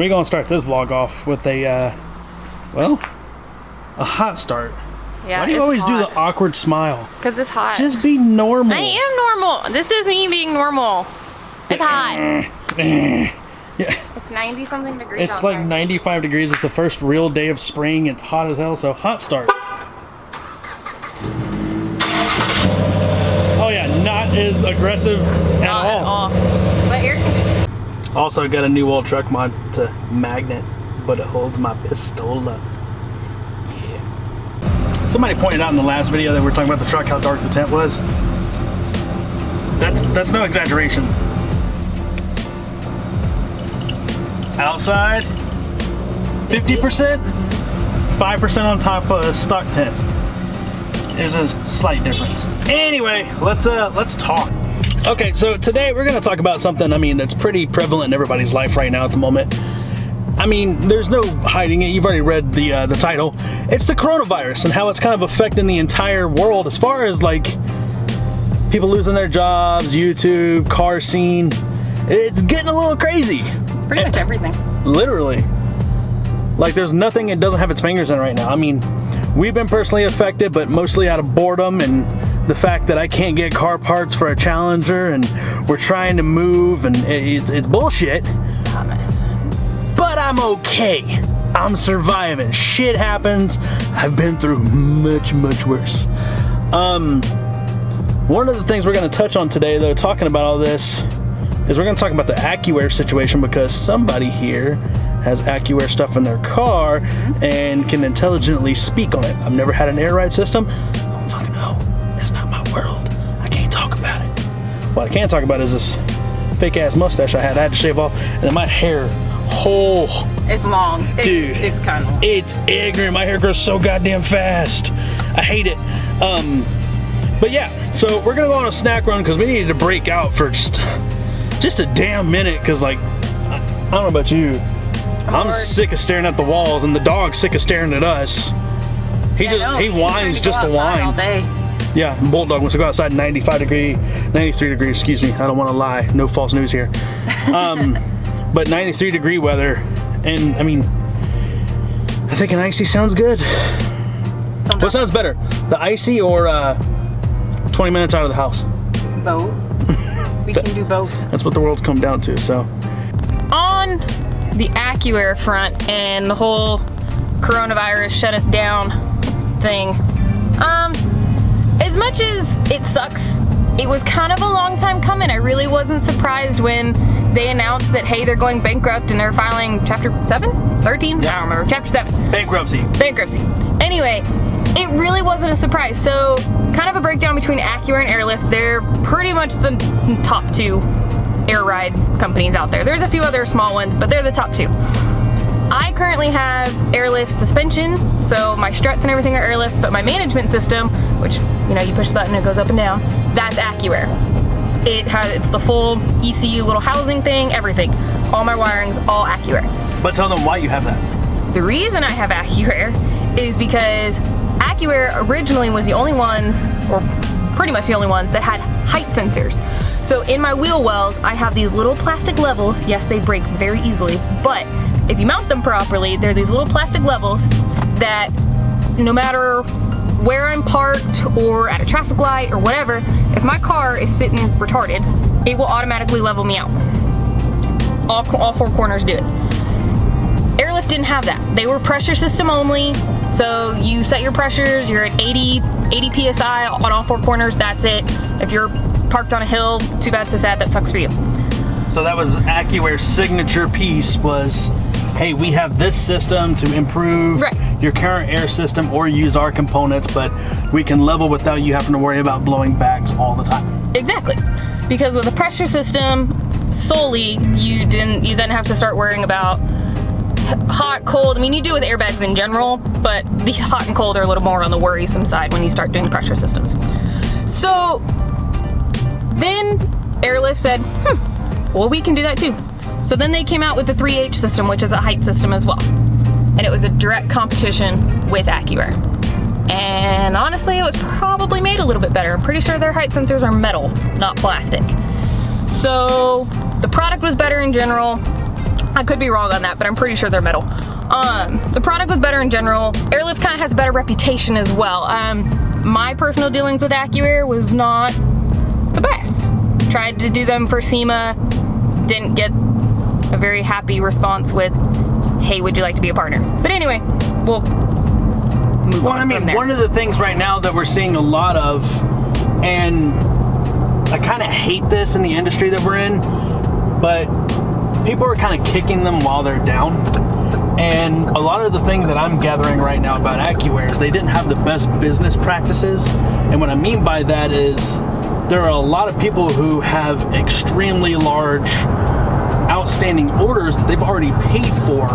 we're gonna start this vlog off with a, well, a hot start. Yeah, why do you always do the awkward smile? Because it's hot. Just be normal. I am normal. This is me being normal. It's hot. Yeah. It's 90 something degrees It's outside. like 95 degrees. It's the first real day of spring. It's hot as hell, so hot start. Oh yeah, not as aggressive at all. But air conditioning. Also got a new old truck mod to magnet, but it holds my pistola. Yeah. Somebody pointed out in the last video that we were talking about the truck, how dark the tent was. That's no exaggeration. Outside, 50%, 5% on top of a stock tent. There's a slight difference. Anyway, let's talk. Okay, so today we're gonna talk about something, I mean, that's pretty prevalent in everybody's life right now at the moment. I mean, there's no hiding it. You've already read the title. It's the coronavirus and how it's kind of affecting the entire world as far as like people losing their jobs, YouTube, car scene. It's getting a little crazy. Pretty much everything. Literally. Like there's nothing it doesn't have its fingers in right now. I mean, we've been personally affected, but mostly out of boredom and the fact that I can't get car parts for a Challenger and we're trying to move and it's bullshit. Thomas. But I'm okay. I'm surviving. Shit happens. I've been through much, much worse. One of the things we're gonna touch on today though, talking about all this, is we're gonna talk about the Accuair situation because somebody here has Accuair stuff in their car and can intelligently speak on it. I've never had an air ride system. I don't fucking know. It's not my world. I can't talk about it. What I can talk about is this fake ass mustache I had to shave off, and then my hair, It's long. Dude, it's kind of long. It's ignorant. My hair grows so goddamn fast. I hate it. But yeah, so we're gonna go on a snack run because we needed to break out for just a damn minute because like, I don't know about you. I'm sick of staring at the walls and the dog's sick of staring at us. He whines just to whine. All day. Yeah, Bulldog wants to go outside 93 degrees, excuse me. I don't want to lie. No false news here. But 93 degree weather. And I mean, I think an icy sounds good. What sounds better? The icy or 20 minutes out of the house? Both. We can do both. That's what the world's come down to, so. On the Accuair front and the whole coronavirus shut us down thing, as much as it sucks, it was kind of a long time coming. I really wasn't surprised when they announced that, hey, they're going bankrupt and they're filing chapter 7? 13? Yeah. I don't remember. Chapter 7. Bankruptcy. Anyway, it really wasn't a surprise. So kind of a breakdown between Accuair and Airlift. They're pretty much the top two air ride companies out there. There's a few other small ones, but they're the top two. I currently have Airlift suspension, so my struts and everything are Airlift, but my management system, which, you know, you push the button, it goes up and down, that's Accuair. It's the full ECU little housing thing, everything. All my wiring's all Accuair. But tell them why you have that. The reason I have Accuair is because Accuair originally was the only ones, or pretty much the only ones, that had height sensors. So in my wheel wells, I have these little plastic levels. Yes, they break very easily, but if you mount them properly, they're these little plastic levels that no matter where I'm parked or at a traffic light or whatever, if my car is sitting retarded, it will automatically level me out. All four corners do it. Airlift didn't have that. They were pressure system only, so you set your pressures, you're at 80 PSI on all four corners, that's it. If you're parked on a hill, too bad, so sad, that sucks for you. So that was Accuair's signature piece was, hey, we have this system to improve your current air system or use our components, but we can level without you having to worry about blowing bags all the time. Exactly. Because with a pressure system solely, you then have to start worrying about hot, cold. I mean, you do with airbags in general, but the hot and cold are a little more on the worrisome side when you start doing pressure systems. So then Airlift said, well, we can do that too. So then they came out with the 3H system, which is a height system as well. And it was a direct competition with Accuair. And honestly, it was probably made a little bit better. I'm pretty sure their height sensors are metal, not plastic. So the product was better in general. I could be wrong on that, but I'm pretty sure they're metal. The product was better in general. Airlift kind of has a better reputation as well. My personal dealings with Accuair was not the best. Tried to do them for SEMA, didn't get a very happy response with, hey, would you like to be a partner? But anyway, we'll move on from there. One of the things right now that we're seeing a lot of, and I kind of hate this in the industry that we're in, but people are kind of kicking them while they're down. And a lot of the thing that I'm gathering right now about Accuair is they didn't have the best business practices. And what I mean by that is there are a lot of people who have extremely large outstanding orders that they've already paid for.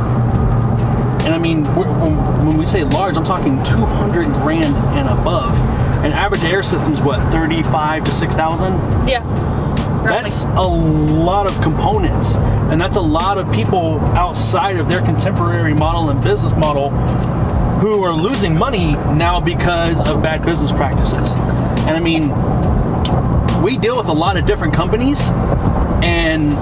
And I mean, when we say large, I'm talking 200 grand and above. An average air system's what, 35 to 6,000? Yeah. That's a lot of components, and that's a lot of people outside of their contemporary model and business model who are losing money now because of bad business practices. And I mean, we deal with a lot of different companies, and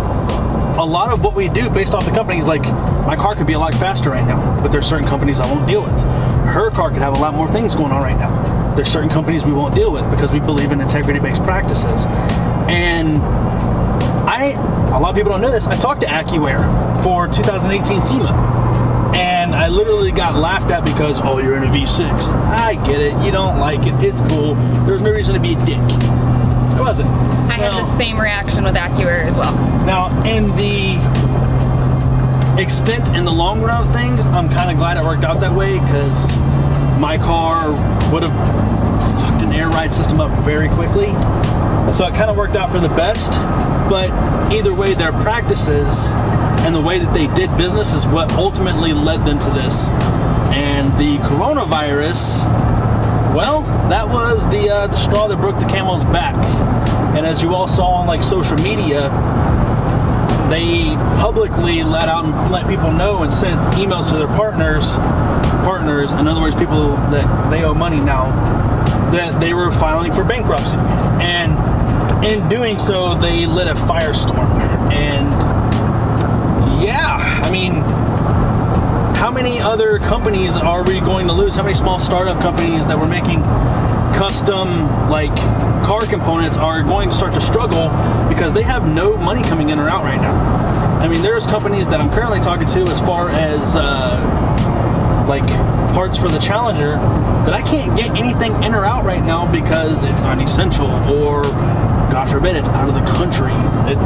a lot of what we do based off the companies, like my car could be a lot faster right now, but there's certain companies I won't deal with. Her car could have a lot more things going on right now. There's certain companies we won't deal with because we believe in integrity-based practices. And a lot of people don't know this, I talked to Accuair for 2018 SEMA. And I literally got laughed at because, oh, you're in a V6. I get it, you don't like it, it's cool. There's no reason to be a dick. It wasn't. I had the same reaction with Accuair as well. Now, in the extent and the long run of things, I'm kind of glad it worked out that way, because my car would have fucked an air ride system up very quickly. So it kind of worked out for the best. But either way, their practices and the way that they did business is what ultimately led them to this. And the coronavirus, well, that was the straw that broke the camel's back. And as you all saw on like social media, they publicly let out and let people know and sent emails to their partners, in other words, people that they owe money now, that they were filing for bankruptcy. And in doing so, they lit a firestorm. And yeah, I mean, how many other companies are we going to lose? How many small startup companies that were making custom like car components are going to start to struggle because they have no money coming in or out right now? I mean, there's companies that I'm currently talking to as far as like parts for the Challenger that I can't get anything in or out right now because it's not essential, or God forbid it's out of the country. It's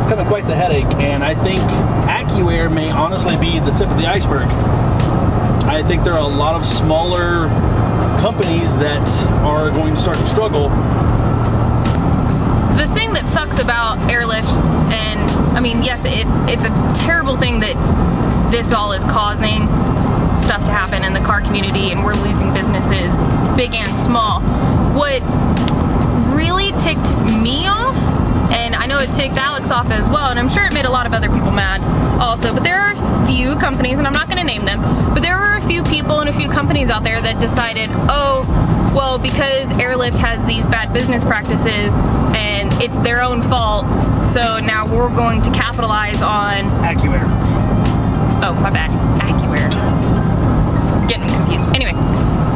becoming quite the headache, and I think Accuair may honestly be the tip of the iceberg. I think there are a lot of smaller companies that are going to start to struggle. The thing that sucks about airlift, and I mean, yes, it's a terrible thing that this all is causing stuff to happen in the car community, and we're losing businesses, big and small. What really ticked me off, and I know it ticked Alex off as well, and I'm sure it made a lot of other people mad also, but there are a few companies, and I'm not going to name them, but there were a few people and a few companies out there that decided, oh, well, because Airlift has these bad business practices and it's their own fault, so now we're going to capitalize on Accuair. Oh, my bad. Accuair. Getting confused. Anyway,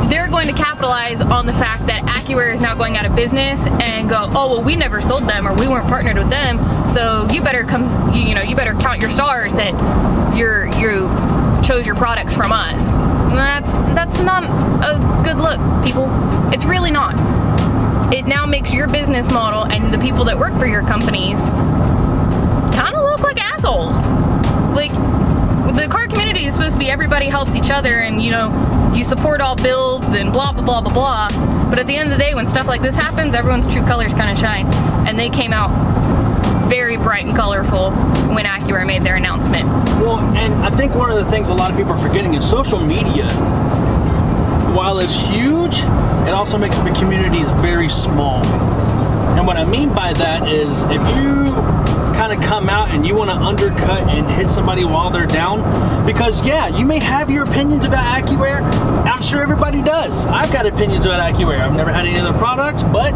they're going to capitalize on the fact that Accuair is now going out of business and go, oh, well, we never sold them, or we weren't partnered with them, so you better come, you better count your stars that you chose your products from us. That's not a good look, people. It's really not. It now makes your business model and the people that work for your companies kind of look like assholes. Like, the car community is supposed to be everybody helps each other, and you support all builds and blah blah blah blah blah, but at the end of the day, when stuff like this happens, everyone's true colors kind of shine, and they came out very bright and colorful when Accuair made their announcement. Well, and I think one of the things a lot of people are forgetting is social media, while it's huge, it also makes the communities very small. And what I mean by that is, if you kind of come out and you want to undercut and hit somebody while they're down, because yeah, you may have your opinions about Accuair. I'm sure everybody does. I've got opinions about Accuair. I've never had any other products, but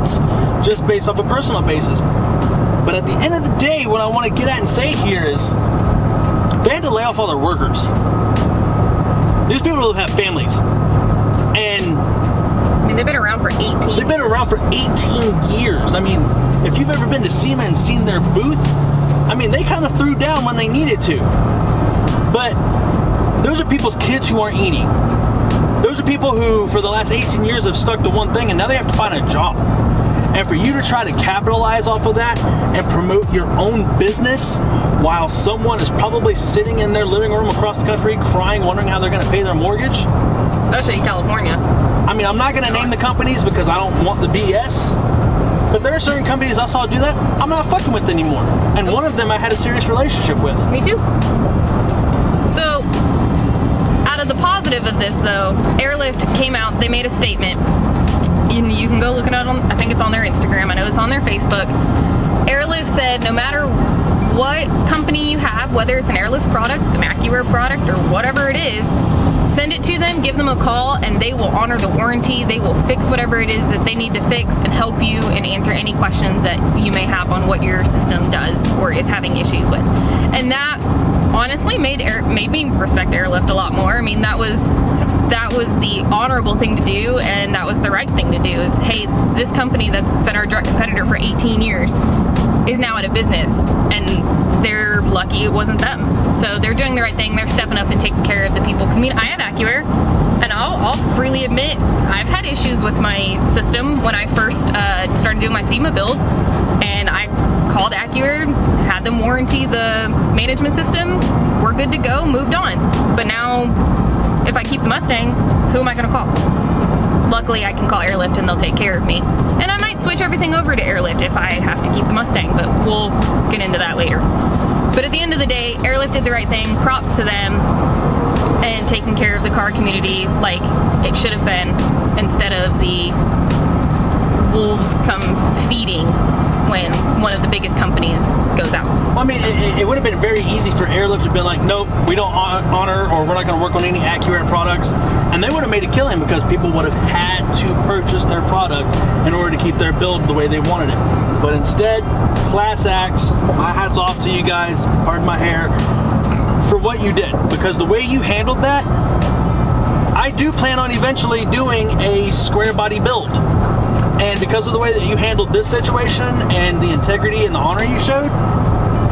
just based off a personal basis. But at the end of the day, what I want to get at and say here is, they had to lay off all their workers. These people have families. And I mean, they've been around for 18 they've been around for 18 years. I mean, if you've ever been to SEMA and seen their booth, I mean, they kind of threw down when they needed to. But those are people's kids who aren't eating. Those are people who, for the last 18 years, have stuck to one thing, and now they have to find a job. And for you to try to capitalize off of that and promote your own business while someone is probably sitting in their living room across the country crying, wondering how they're going to pay their mortgage. Especially in California. I mean, I'm not going to name the companies because I don't want the BS. But there are certain companies I saw do that I'm not fucking with anymore. And one of them I had a serious relationship with. Me too. So, out of the positive of this though, Airlift came out, they made a statement. You can go look it up on, I think it's on their Instagram, I know it's on their Facebook. Airlift said no matter what company you have, whether it's an Airlift product, an Accuair product, or whatever it is, send it to them, give them a call, and they will honor the warranty. They will fix whatever it is that they need to fix and help you and answer any questions that you may have on what your system does or is having issues with. And that honestly made me respect Airlift a lot more. I mean, that was the honorable thing to do, and that was the right thing to do. Is, hey, this company that's been our direct competitor for 18 years is now out of business, and they're lucky it wasn't them. So they're doing the right thing. They're stepping up and taking care of the people. Because I mean, I have Accuair, and I'll freely admit I've had issues with my system when I first started doing my SEMA build, and I called Accuair, had them warranty the management system. We're good to go, moved on. But now, if I keep the Mustang, who am I going to call? Luckily, I can call Airlift and they'll take care of me. And I might switch everything over to Airlift if I have to keep the Mustang, but we'll get into that later. But at the end of the day, Airlift did the right thing. Props to them and taking care of the car community like it should have been, instead of the wolves come feeding when one of the biggest companies goes out. Well, I mean, it would have been very easy for Airlift to be like, nope, we don't honor, or we're not going to work on any Accuair products. And they would have made a killing because people would have had to purchase their product in order to keep their build the way they wanted it. But instead, class acts, my hat's off to you guys, pardon my hair, for what you did. Because the way you handled that, I do plan on eventually doing a square body build. And because of the way that you handled this situation and the integrity and the honor you showed,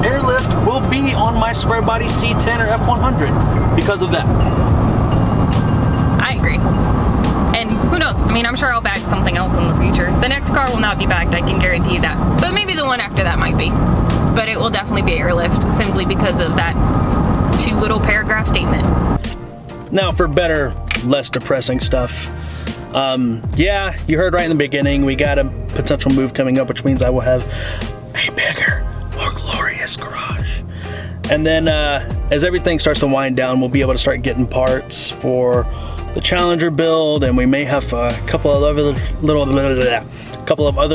Airlift will be on my square body C10 or F100 because of that. I agree. And who knows? I mean, I'm sure I'll bag something else in the future. The next car will not be bagged, I can guarantee you that. But maybe the one after that might be. But it will definitely be Airlift, simply because of that 2 little paragraph statement. Now for better, less depressing stuff. Yeah, you heard right in the beginning, we got a potential move coming up, which means I will have a bigger, more glorious garage. And then as everything starts to wind down, we'll be able to start getting parts for the Challenger build, and we may have a couple of other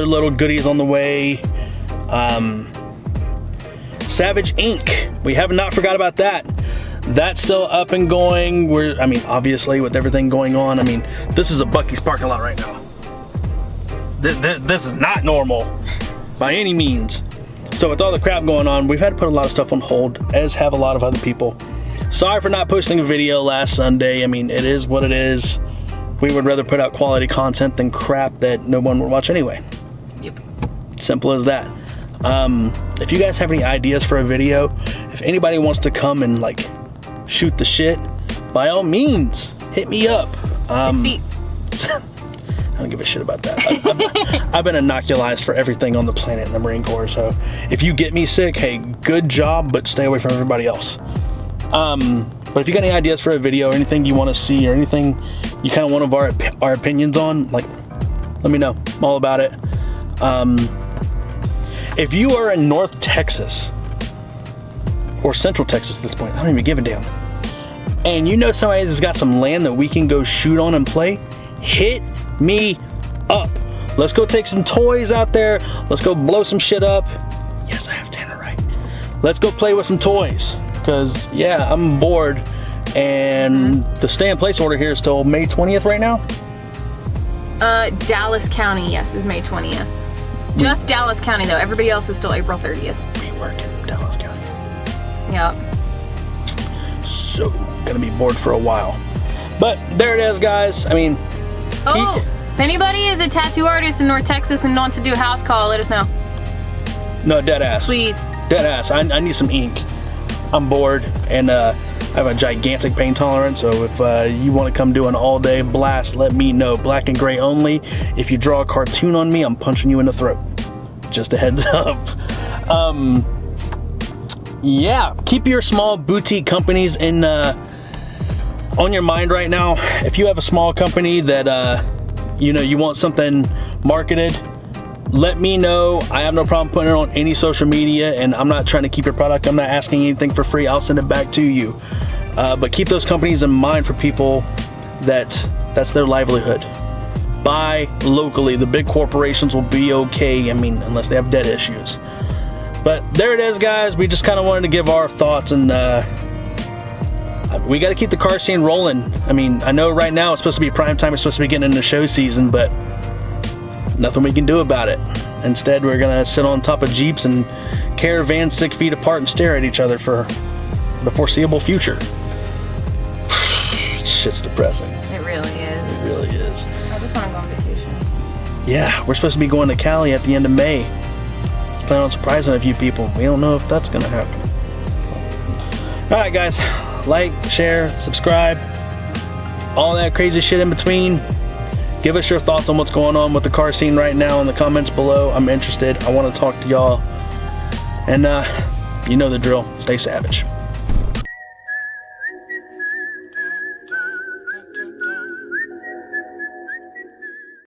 little goodies on the way. Savage Ink, we have not forgot about that. That's still up and going. I mean, obviously with everything going on, I mean, this is a Buc-ee's parking lot right now. This is not normal by any means. So with all the crap going on, we've had to put a lot of stuff on hold, as have a lot of other people. Sorry for not posting a video last Sunday. I mean, it is what it is. We would rather put out quality content than crap that no one would watch anyway. Yep. Simple as that. If you guys have any ideas for a video, if anybody wants to come and like shoot the shit, by all means, hit me up. 6 feet. I don't give a shit about that. I've been inoculized for everything on the planet in the Marine Corps, so if you get me sick, hey, good job, but stay away from everybody else. But if you got any ideas for a video, or anything you want to see, or anything you kind of want of our opinions on, like, let me know. I'm all about it. If you are in North Texas, or Central Texas at this point, I don't even give a damn, and you know somebody that's got some land that we can go shoot on and play, hit me up. Let's go take some toys out there. Let's go blow some shit up. Yes, I have tannerite. Let's go play with some toys, because yeah, I'm bored, and the stay in place order here is till May 20th right now. Dallas County, yes, is May 20th. Just Dallas County though. Everybody else is still April 30th. We work in Dallas County. Yep. So, gonna be bored for a while. But there it is, guys. I mean, oh, if anybody is a tattoo artist in North Texas and wants to do a house call, let us know. No, dead ass. Please. Dead ass. I need some ink. I'm bored, and I have a gigantic pain tolerance, so if you want to come do an all-day blast, let me know. Black and gray only. If you draw a cartoon on me, I'm punching you in the throat. Just a heads up. Yeah, keep your small boutique companies in on your mind right now. If you have a small company that you want something marketed, let me know. I have no problem putting it on any social media, and I'm not trying to keep your product. I'm not asking anything for free. I'll send it back to you. But keep those companies in mind for people that's their livelihood. Buy locally. The big corporations will be okay. I mean, unless they have debt issues. But there it is, guys. We just kind of wanted to give our thoughts, and we got to keep the car scene rolling. I mean, I know right now it's supposed to be prime time. It's supposed to be getting into show season, but nothing we can do about it. Instead, we're gonna sit on top of Jeeps and caravans 6 feet apart and stare at each other for the foreseeable future. Shit's depressing. It really is. It really is. I just want to go on vacation. Yeah, we're supposed to be going to Cali at the end of May. Plan on surprising a few people. We don't know if that's gonna happen. All right, guys, like, share, subscribe, all that crazy shit in between. Give us your thoughts on what's going on with the car scene right now in the comments below. I'm interested. I want to talk to y'all. And you know the drill. Stay savage.